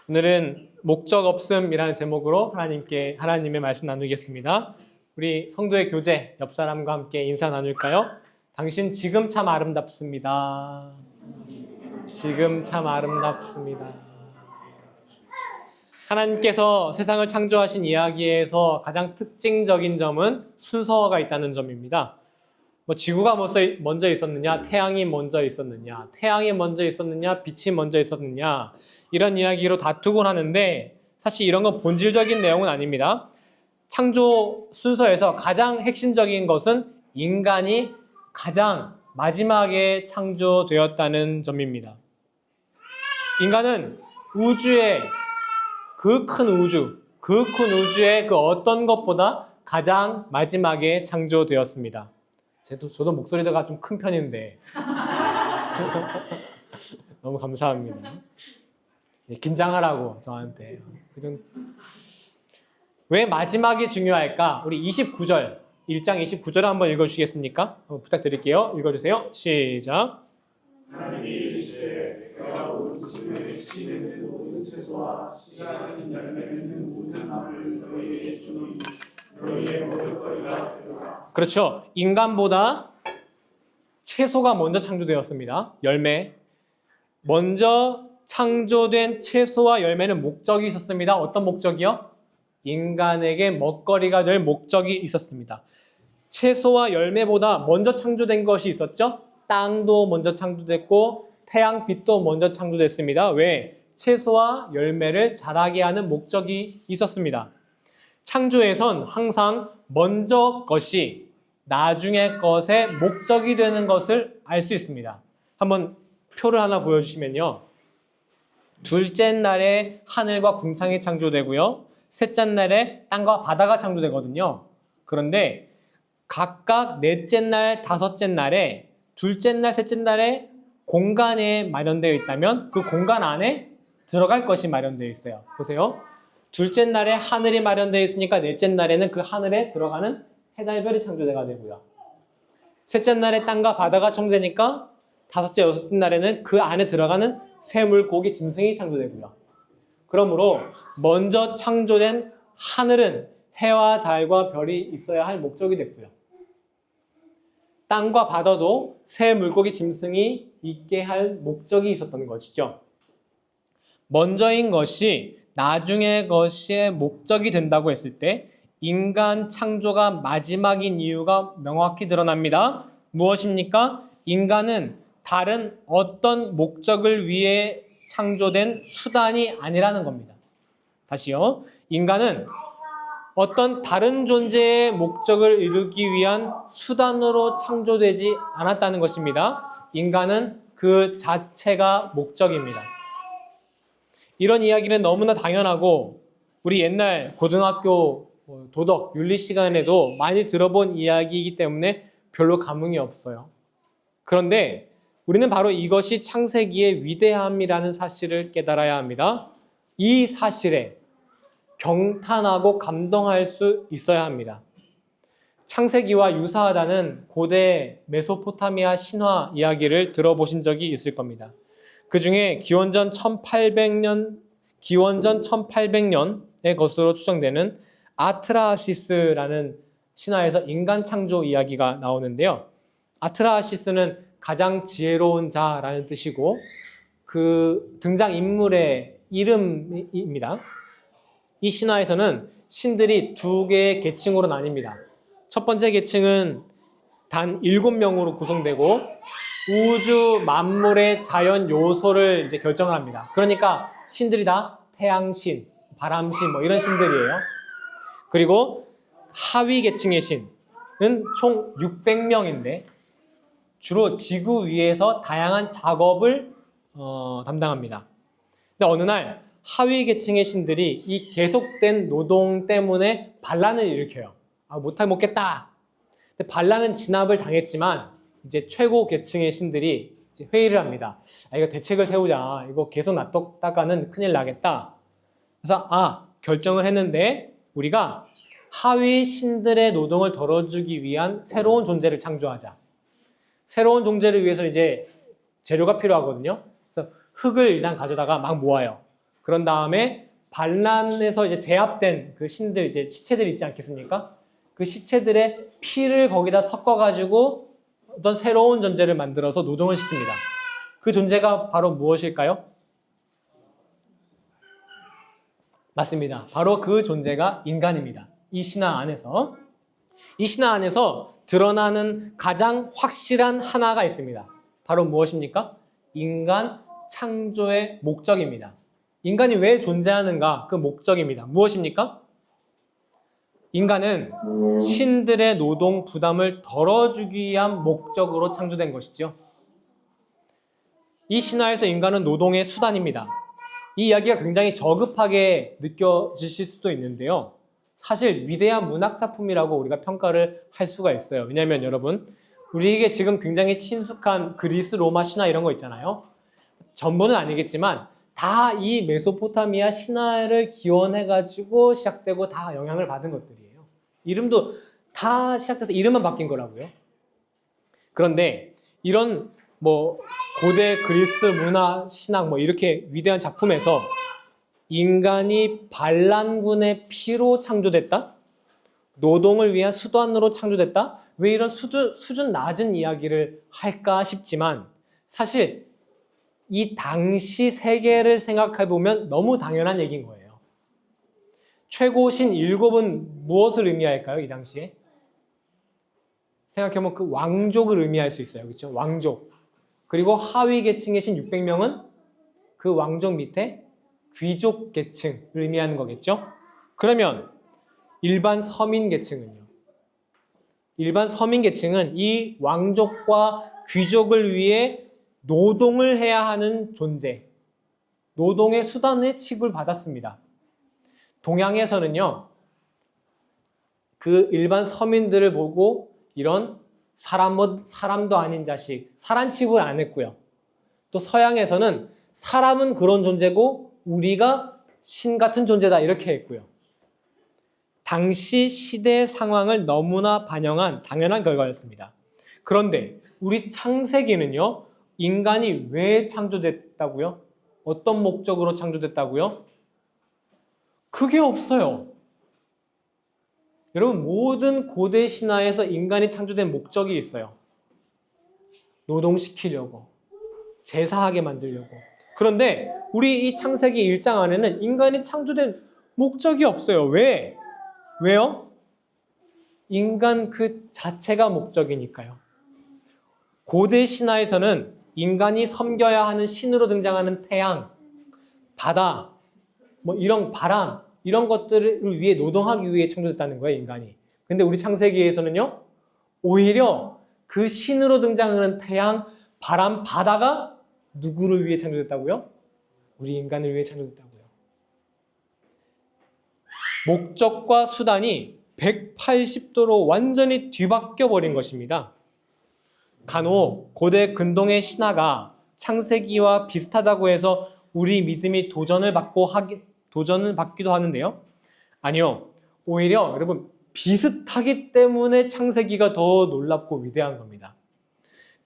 오늘은 목적 없음이라는 제목으로 하나님의 말씀 나누겠습니다. 우리 성도의 교제, 옆 사람과 함께 인사 나눌까요? 당신 지금 참 아름답습니다. 지금 참 아름답습니다. 하나님께서 세상을 창조하신 이야기에서 가장 특징적인 점은 순서가 있다는 점입니다. 지구가 먼저 있었느냐, 태양이 먼저 있었느냐, 태양이 먼저 있었느냐, 빛이 먼저 있었느냐, 이런 이야기로 다투곤 하는데 사실 이런 건 본질적인 내용은 아닙니다. 창조 순서에서 가장 핵심적인 것은 인간이 가장 마지막에 창조되었다는 점입니다. 인간은 우주의 그 큰 우주의 그 어떤 것보다 가장 마지막에 창조되었습니다. 저도 목소리가 좀 큰 편인데 너무 감사합니다. 긴장하라고 저한테. 왜 마지막이 중요할까? 우리 29절, 1장 29절을 한번 읽어주시겠습니까? 한번 부탁드릴게요. 읽어주세요. 시작. 하나님이 이르시되 내가 온 지면에 씨 있는 모든 채소와 씨가 있는 열매 있는 모든 나무를 너희에게 주노니 너희의 먹을거리가 되리라. 그렇죠. 인간보다 채소가 먼저 창조되었습니다. 열매. 먼저 창조된 채소와 열매는 목적이 있었습니다. 어떤 목적이요? 인간에게 먹거리가 될 목적이 있었습니다. 채소와 열매보다 먼저 창조된 것이 있었죠? 땅도 먼저 창조됐고 태양빛도 먼저 창조됐습니다. 왜? 채소와 열매를 자라게 하는 목적이 있었습니다. 창조에선 항상 먼저 것이 나중의 것의 목적이 되는 것을 알 수 있습니다. 한번 표를 하나 보여주시면요. 둘째 날에 하늘과 궁창이 창조되고요. 셋째 날에 땅과 바다가 창조되거든요. 그런데 각각 넷째 날, 다섯째 날에 둘째 날, 셋째 날에 공간에 마련되어 있다면 그 공간 안에 들어갈 것이 마련되어 있어요. 보세요. 둘째 날에 하늘이 마련되어 있으니까 넷째 날에는 그 하늘에 들어가는 해달별이 창조가 되고요. 셋째 날에 땅과 바다가 창조되니까 다섯째, 여섯째 날에는 그 안에 들어가는 새물, 고기, 짐승이 창조되고요. 그러므로 먼저 창조된 하늘은 해와 달과 별이 있어야 할 목적이 됐고요. 땅과 바다도 새 물고기, 짐승이 있게 할 목적이 있었던 것이죠. 먼저인 것이 나중의 것의 목적이 된다고 했을 때 인간 창조가 마지막인 이유가 명확히 드러납니다. 무엇입니까? 인간은 다른 어떤 목적을 위해 창조된 수단이 아니라는 겁니다. 다시요. 인간은 어떤 다른 존재의 목적을 이루기 위한 수단으로 창조되지 않았다는 것입니다. 인간은 그 자체가 목적입니다. 이런 이야기는 너무나 당연하고 우리 옛날 고등학교 도덕, 윤리 시간에도 많이 들어본 이야기이기 때문에 별로 감흥이 없어요. 그런데 우리는 바로 이것이 창세기의 위대함이라는 사실을 깨달아야 합니다. 이 사실에 경탄하고 감동할 수 있어야 합니다. 창세기와 유사하다는 고대 메소포타미아 신화 이야기를 들어보신 적이 있을 겁니다. 그 중에 기원전 1800년의 것으로 추정되는 아트라시스라는 신화에서 인간 창조 이야기가 나오는데요. 아트라시스는 가장 지혜로운 자라는 뜻이고 그 등장인물의 이름입니다. 이 신화에서는 신들이 두 개의 계층으로 나뉩니다. 첫 번째 계층은 단 7명으로 구성되고 우주 만물의 자연 요소를 이제 결정을 합니다. 그러니까 신들이 다 태양신, 바람신 이런 신들이에요. 그리고 하위 계층의 신은 총 600명인데 주로 지구 위에서 다양한 작업을 담당합니다. 근데 어느 날 하위 계층의 신들이 이 계속된 노동 때문에 반란을 일으켜요. 못할 먹겠다. 근데 반란은 진압을 당했지만 이제 최고 계층의 신들이 이제 회의를 합니다. 이거 대책을 세우자. 이거 계속 놔뒀다가는 큰일 나겠다. 그래서 결정을 했는데 우리가 하위 신들의 노동을 덜어주기 위한 새로운 존재를 창조하자. 새로운 존재를 위해서 이제 재료가 필요하거든요. 그래서 흙을 일단 가져다가 막 모아요. 그런 다음에 반란에서 이제 제압된 그 신들, 이제 시체들 있지 않겠습니까? 그 시체들의 피를 거기다 섞어가지고 어떤 새로운 존재를 만들어서 노동을 시킵니다. 그 존재가 바로 무엇일까요? 맞습니다. 바로 그 존재가 인간입니다. 이 신화 안에서. 이 신화 안에서 드러나는 가장 확실한 하나가 있습니다. 바로 무엇입니까? 인간 창조의 목적입니다. 인간이 왜 존재하는가? 그 목적입니다. 무엇입니까? 인간은 신들의 노동 부담을 덜어주기 위한 목적으로 창조된 것이죠. 이 신화에서 인간은 노동의 수단입니다. 이 이야기가 굉장히 저급하게 느껴지실 수도 있는데요. 사실 위대한 문학 작품이라고 우리가 평가를 할 수가 있어요. 왜냐하면 여러분, 우리에게 지금 굉장히 친숙한 그리스, 로마 신화 이런 거 있잖아요. 전부는 아니겠지만 다 이 메소포타미아 신화를 기원해가지고 시작되고 다 영향을 받은 것들이에요. 이름도 다 시작돼서 이름만 바뀐 거라고요. 그런데 이런 고대 그리스 문화, 신학 이렇게 위대한 작품에서 인간이 반란군의 피로 창조됐다? 노동을 위한 수단으로 창조됐다? 왜 이런 수준 낮은 이야기를 할까 싶지만 사실 이 당시 세계를 생각해보면 너무 당연한 얘기인 거예요. 최고신 7은 무엇을 의미할까요? 이 당시에? 생각해보면 그 왕족을 의미할 수 있어요. 그렇죠? 왕족. 그리고 하위 계층의 신 600명은 그 왕족 밑에 귀족 계층을 의미하는 거겠죠? 그러면 일반 서민 계층은요? 일반 서민 계층은 이 왕족과 귀족을 위해 노동을 해야 하는 존재, 노동의 수단의 취급을 받았습니다. 동양에서는요, 그 일반 서민들을 보고 이런 사람도 아닌 자식, 사람 취급을 안 했고요. 또 서양에서는 사람은 그런 존재고 우리가 신 같은 존재다 이렇게 했고요. 당시 시대의 상황을 너무나 반영한 당연한 결과였습니다. 그런데 우리 창세기는요, 인간이 왜 창조됐다고요? 어떤 목적으로 창조됐다고요? 그게 없어요. 여러분, 모든 고대 신화에서 인간이 창조된 목적이 있어요. 노동시키려고, 제사하게 만들려고. 그런데 우리 이 창세기 1장 안에는 인간이 창조된 목적이 없어요. 왜? 왜요? 인간 그 자체가 목적이니까요. 고대 신화에서는 인간이 섬겨야 하는 신으로 등장하는 태양, 바다, 이런 바람, 이런 것들을 위해 노동하기 위해 창조됐다는 거예요, 인간이. 근데 우리 창세기에서는요, 오히려 그 신으로 등장하는 태양, 바람, 바다가 누구를 위해 창조됐다고요? 우리 인간을 위해 창조됐다고요. 목적과 수단이 180도로 완전히 뒤바뀌어 버린 것입니다. 간혹 고대 근동의 신화가 창세기와 비슷하다고 해서 우리 믿음이 도전을 받기도 하는데요. 아니요. 오히려 여러분 비슷하기 때문에 창세기가 더 놀랍고 위대한 겁니다.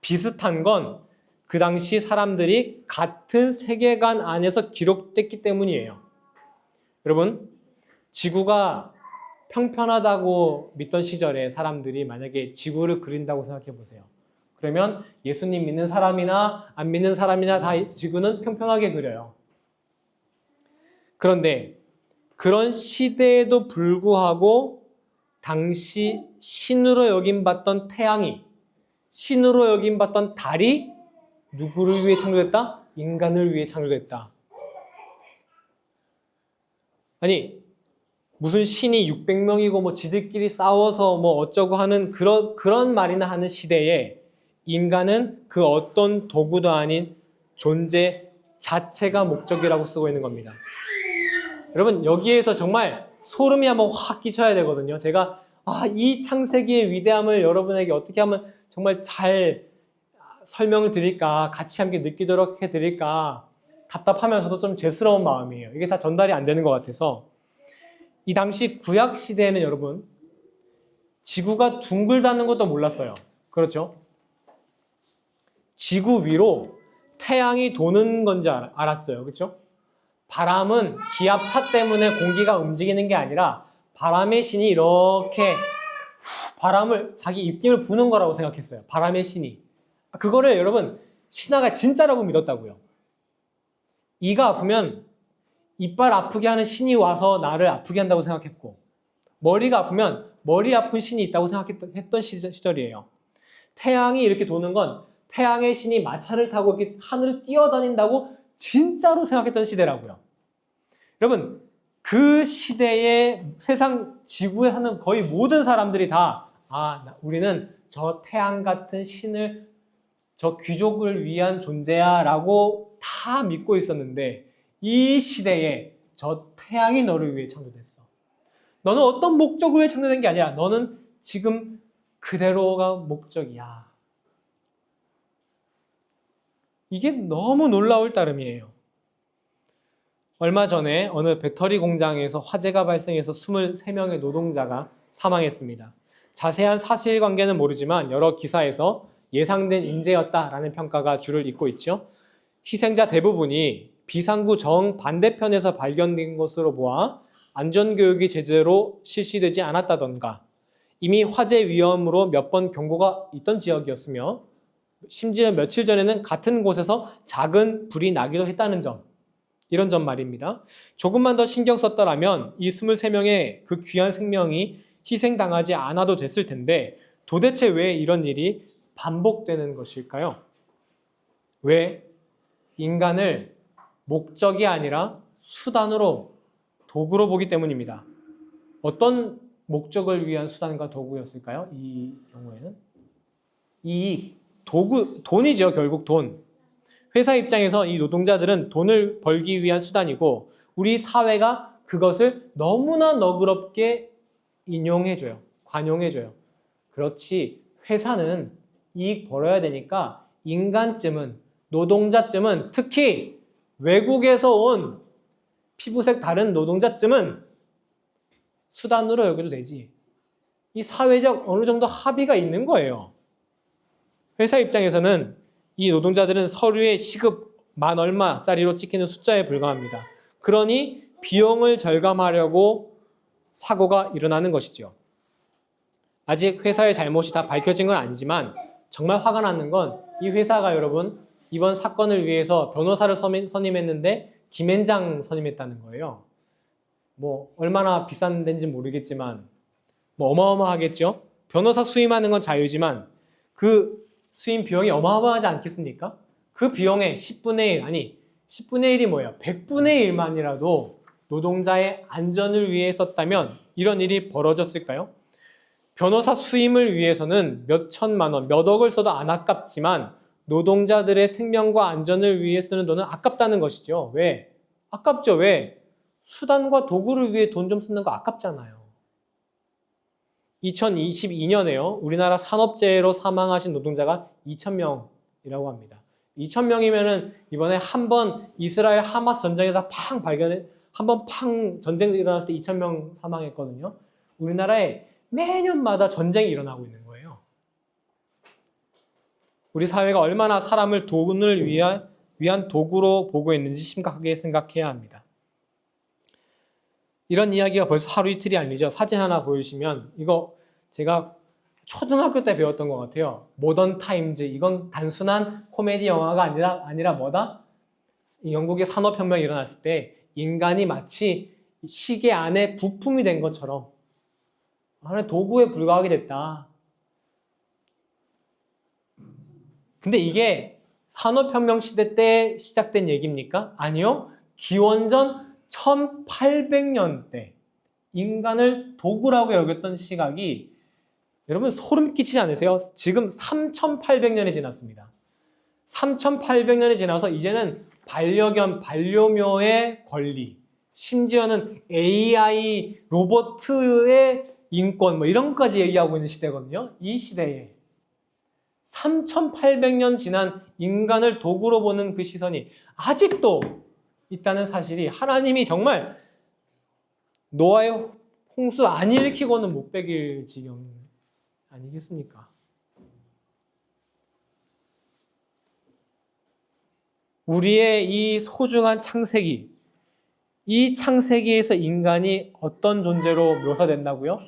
비슷한 건 그 당시 사람들이 같은 세계관 안에서 기록됐기 때문이에요. 여러분, 지구가 평평하다고 믿던 시절에 사람들이 만약에 지구를 그린다고 생각해 보세요. 그러면 예수님 믿는 사람이나 안 믿는 사람이나 다 지구는 평평하게 그려요. 그런데 그런 시대에도 불구하고 당시 신으로 여김받던 태양이, 신으로 여김받던 달이 누구를 위해 창조됐다? 인간을 위해 창조됐다. 아니, 무슨 신이 600명이고 지들끼리 싸워서 어쩌고 하는 그런 말이나 하는 시대에 인간은 그 어떤 도구도 아닌 존재 자체가 목적이라고 쓰고 있는 겁니다. 여러분, 여기에서 정말 소름이 한번 확 끼쳐야 되거든요. 제가 이 창세기의 위대함을 여러분에게 어떻게 하면 정말 잘 설명을 드릴까, 같이 함께 느끼도록 해드릴까 답답하면서도 좀 죄스러운 마음이에요. 이게 다 전달이 안 되는 것 같아서. 이 당시 구약 시대에는 여러분, 지구가 둥글다는 것도 몰랐어요. 그렇죠? 지구 위로 태양이 도는 건지 알았어요. 그렇죠? 바람은 기압차 때문에 공기가 움직이는 게 아니라 바람의 신이 이렇게 바람을 자기 입김을 부는 거라고 생각했어요. 바람의 신이. 그거를 여러분 신화가 진짜라고 믿었다고요. 이가 아프면 이빨 아프게 하는 신이 와서 나를 아프게 한다고 생각했고, 머리가 아프면 머리 아픈 신이 있다고 생각했던 시절이에요. 태양이 이렇게 도는 건 태양의 신이 마차를 타고 이렇게 하늘을 뛰어다닌다고 진짜로 생각했던 시대라고요. 여러분, 그 시대에 세상 지구에 사는 거의 모든 사람들이 다 우리는 저 태양 같은 신을, 저 귀족을 위한 존재야 라고 다 믿고 있었는데, 이 시대에 저 태양이 너를 위해 창조됐어. 너는 어떤 목적을 위해 창조된 게 아니라 너는 지금 그대로가 목적이야. 이게 너무 놀라울 따름이에요. 얼마 전에 어느 배터리 공장에서 화재가 발생해서 23명의 노동자가 사망했습니다. 자세한 사실관계는 모르지만 여러 기사에서 예상된 인재였다라는 평가가 줄을 잇고 있죠. 희생자 대부분이 비상구 정반대편에서 발견된 것으로 보아 안전교육이 제대로 실시되지 않았다던가, 이미 화재 위험으로 몇 번 경고가 있던 지역이었으며 심지어 며칠 전에는 같은 곳에서 작은 불이 나기도 했다는 점, 이런 점 말입니다. 조금만 더 신경 썼더라면 이 23명의 그 귀한 생명이 희생당하지 않아도 됐을 텐데, 도대체 왜 이런 일이 반복되는 것일까요? 왜 인간을 목적이 아니라 수단으로, 도구로 보기 때문입니다. 어떤 목적을 위한 수단과 도구였을까요? 이 경우에는 이익, 돈이죠. 결국 돈. 회사 입장에서 이 노동자들은 돈을 벌기 위한 수단이고, 우리 사회가 그것을 너무나 너그럽게 인용해줘요. 관용해줘요. 그렇지, 회사는 이익 벌어야 되니까 인간쯤은, 노동자쯤은, 특히 외국에서 온 피부색 다른 노동자쯤은 수단으로 여겨도 되지. 이 사회적 어느 정도 합의가 있는 거예요. 회사 입장에서는 이 노동자들은 서류에 시급 만 얼마짜리로 찍히는 숫자에 불과합니다. 그러니 비용을 절감하려고 사고가 일어나는 것이죠. 아직 회사의 잘못이 다 밝혀진 건 아니지만 정말 화가 나는 건 이 회사가 여러분 이번 사건을 위해서 변호사를 선임했는데 김앤장 선임했다는 거예요. 뭐 얼마나 비싼 데인지 모르겠지만 뭐 어마어마하겠죠. 변호사 수임하는 건 자유지만 그 수임 비용이 어마어마하지 않겠습니까? 그 비용의 10분의 1, 아니 10분의 1이 뭐예요? 100분의 1만이라도 노동자의 안전을 위해 썼다면 이런 일이 벌어졌을까요? 변호사 수임을 위해서는 몇 천만 원, 몇 억을 써도 안 아깝지만 노동자들의 생명과 안전을 위해 쓰는 돈은 아깝다는 것이죠. 왜? 아깝죠. 왜? 수단과 도구를 위해 돈 좀 쓰는 거 아깝잖아요. 2022년에요. 우리나라 산업재해로 사망하신 노동자가 2,000명이라고 합니다. 2,000명이면은 이번에 한 번 이스라엘 하마스 전쟁에서 한 번 전쟁이 일어났을 때 2,000명 사망했거든요. 우리나라에 매년마다 전쟁이 일어나고 있는 거예요. 우리 사회가 얼마나 사람을 돈을 위한 도구로 보고 있는지 심각하게 생각해야 합니다. 이런 이야기가 벌써 하루 이틀이 아니죠. 사진 하나 보여주시면 이거 제가 초등학교 때 배웠던 것 같아요. 모던 타임즈. 이건 단순한 코미디 영화가 아니라 뭐다? 영국의 산업혁명이 일어났을 때 인간이 마치 시계 안에 부품이 된 것처럼 하나의 도구에 불과하게 됐다. 근데 이게 산업혁명 시대 때 시작된 얘기입니까? 아니요. 기원전 1800년대 인간을 도구라고 여겼던 시각이 여러분 소름 끼치지 않으세요? 지금 3800년이 지났습니다. 3800년이 지나서 이제는 반려견, 반려묘의 권리, 심지어는 AI, 로봇의 인권 뭐 이런 것까지 얘기하고 있는 시대거든요. 이 시대에 3800년 지난 인간을 도구로 보는 그 시선이 아직도 있다는 사실이 하나님이 정말 노아의 홍수 안 일으키고는 못 베길 지경 아니겠습니까? 우리의 이 소중한 창세기, 이 창세기에서 인간이 어떤 존재로 묘사된다고요?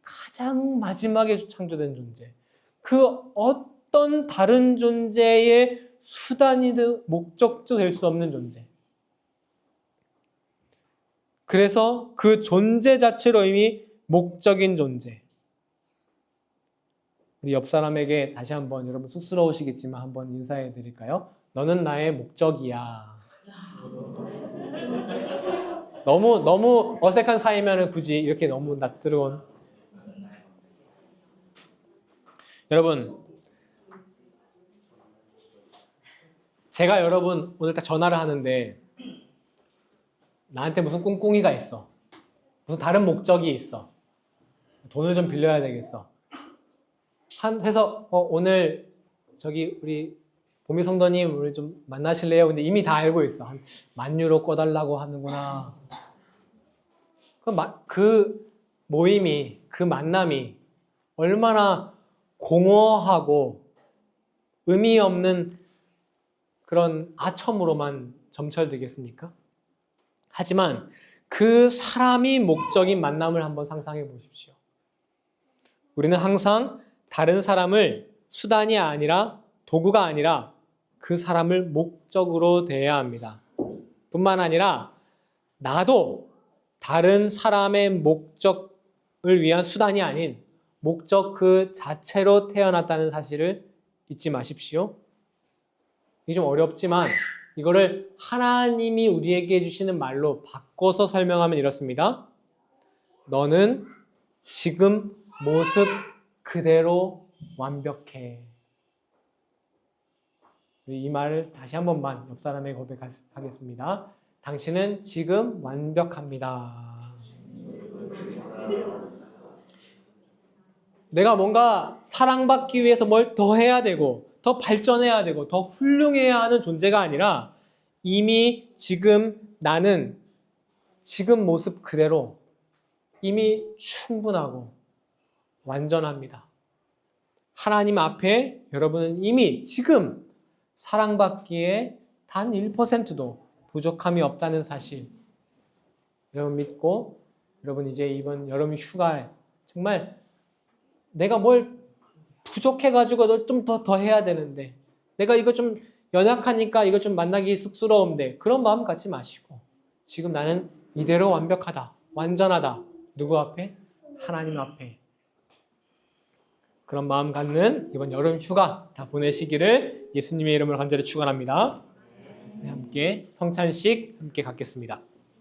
가장 마지막에 창조된 존재. 그 어떤 다른 존재의 수단이든 목적도 될 수 없는 존재. 그래서 그 존재 자체로 이미 목적인 존재. 우리 옆 사람에게 다시 한번, 여러분 쑥스러우시겠지만 한번 인사해 드릴까요? 너는 나의 목적이야. 너무 어색한 사이면은 굳이 이렇게 너무 낯뜨거운. 여러분, 제가 여러분 오늘 딱 전화를 하는데 나한테 무슨 꿍꿍이가 있어. 무슨 다른 목적이 있어. 돈을 좀 빌려야 되겠어. 해서 오늘 저기 우리 보미 성도님 우리 좀 만나실래요? 근데 이미 다 알고 있어. 한 10,000유로 꺼달라고 하는구나. 그 모임이, 그 만남이 얼마나 공허하고 의미 없는 그런 아첨으로만 점철되겠습니까? 하지만 그 사람이 목적인 만남을 한번 상상해 보십시오. 우리는 항상 다른 사람을 수단이 아니라 도구가 아니라 그 사람을 목적으로 대해야 합니다. 뿐만 아니라 나도 다른 사람의 목적을 위한 수단이 아닌 목적 그 자체로 태어났다는 사실을 잊지 마십시오. 이게 좀 어렵지만 이거를 하나님이 우리에게 주시는 말로 바꿔서 설명하면 이렇습니다. 너는 지금 모습 그대로 완벽해. 이 말을 다시 한 번만 옆 사람에게 고백하겠습니다. 당신은 지금 완벽합니다. 내가 뭔가 사랑받기 위해서 뭘 더 해야 되고 더 발전해야 되고 더 훌륭해야 하는 존재가 아니라 이미 지금 나는 지금 모습 그대로 이미 충분하고 완전합니다. 하나님 앞에 여러분은 이미 지금 사랑받기에 단 1%도 부족함이 없다는 사실 여러분 믿고 여러분 이제 이번 여름 휴가에 정말 내가 뭘 부족해가지고 너 좀 더 해야 되는데 내가 이거 좀 연약하니까 이거 좀 만나기 쑥스러운데 그런 마음 갖지 마시고 지금 나는 이대로 완벽하다, 완전하다. 누구 앞에? 하나님 앞에. 그런 마음 갖는 이번 여름 휴가 다 보내시기를 예수님의 이름으로 간절히 축원합니다. 함께 성찬식 함께 갖겠습니다.